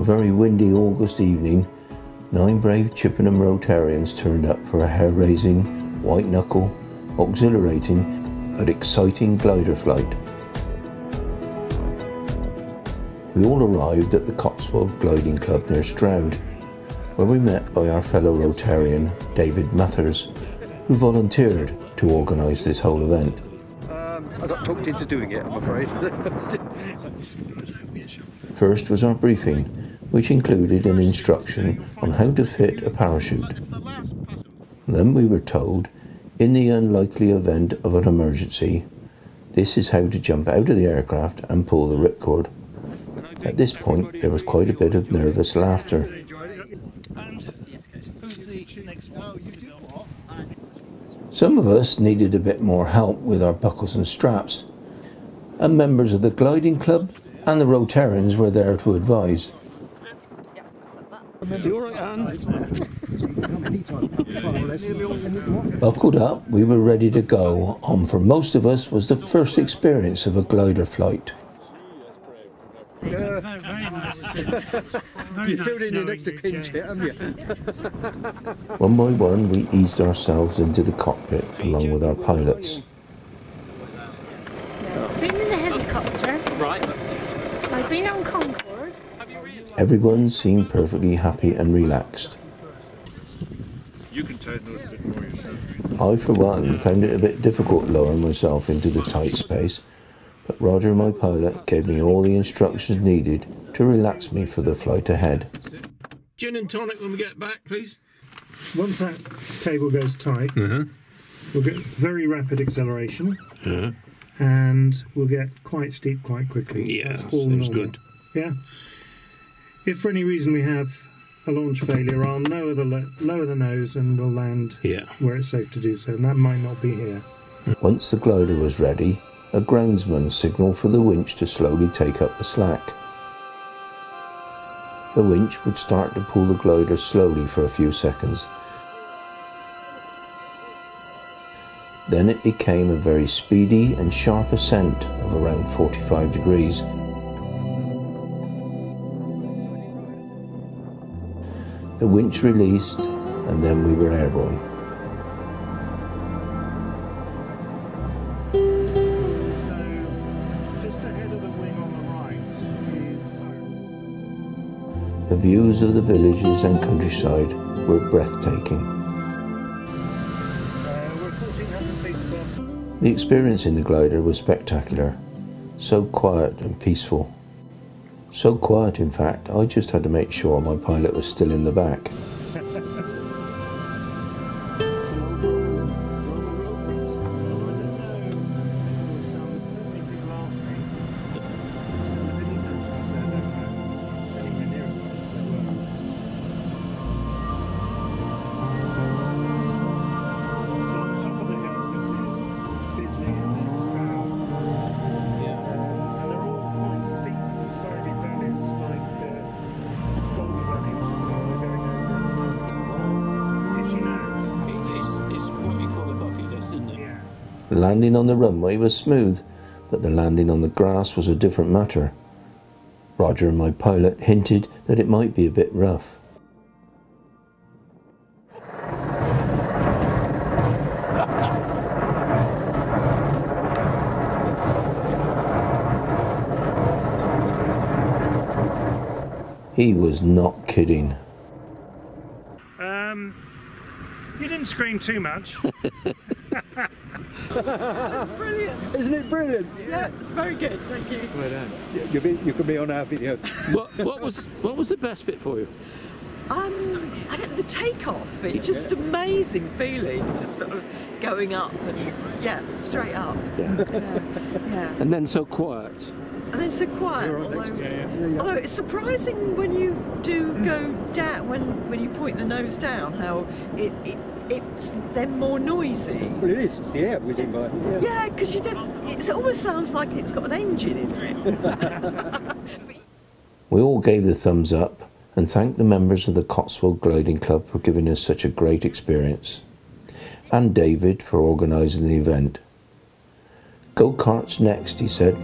a very windy August evening, 9 brave Chippenham Rotarians turned up for a hair-raising, white-knuckle, exhilarating but exciting glider flight. We all arrived at the Cotswold Gliding Club near Stroud, where we met by our fellow Rotarian, David Mathers, who volunteered to organise this whole event. I got talked into doing it, I'm afraid. First was our briefing, which included an instruction on how to fit a parachute. Then we were told, in the unlikely event of an emergency, this is how to jump out of the aircraft and pull the ripcord. At this point, there was quite a bit of nervous laughter. Some of us needed a bit more help with our buckles and straps, and members of the Gliding Club and the Rotarians were there to advise. Buckled up, we were ready to go on for most of us was the first experience of a glider flight. You filled in your next to pinch it, haven't you? One by one, we eased ourselves into the cockpit along with our pilots. I've been in a helicopter. Right. I've been on Concorde. Everyone seemed perfectly happy and relaxed. You can turn those a bit more yourself. I, for one, found it a bit difficult lowering myself into the tight space, but Roger, my pilot, gave me all the instructions needed to relax me for the flight ahead. Gin and tonic when we get back, please. Once that cable goes tight, we'll get very rapid acceleration, and we'll get quite steep quite quickly. Yeah, that's all seems normal. good. Yeah. If for any reason we have a launch failure, I'll lower the nose and we'll land where it's safe to do so, and that might not be here. Once the glider was ready, a groundsman signalled for the winch to slowly take up the slack. The winch would start to pull the glider slowly for a few seconds. Then it became a very speedy and sharp ascent of around 45 degrees. The winch released, and then we were airborne. The views of the villages and countryside were breathtaking. We're 1,400 feet above. The experience in the glider was spectacular, so quiet and peaceful. So quiet, in fact, I just had to make sure my pilot was still in the back. Landing on the runway was smooth, but the landing on the grass was a different matter. Roger, my pilot, hinted that it might be a bit rough. He was not kidding. You didn't scream too much. Brilliant! Isn't it brilliant? Yeah, it's very good, thank you. Well done. You can be on our video. What was the best bit for you? I don't know, the takeoff. It's just amazing feeling, just sort of going up and straight up. Yeah. And then so quiet. And then so quiet. Although it's surprising when you do go down, when you point the nose down, how it's then more noisy. Well, it is. It's the air whizzing by. Yeah, because it almost sounds like it's got an engine in it. We all gave the thumbs up and thanked the members of the Cotswold Gliding Club for giving us such a great experience, and David for organising the event. Go-karts next, he said.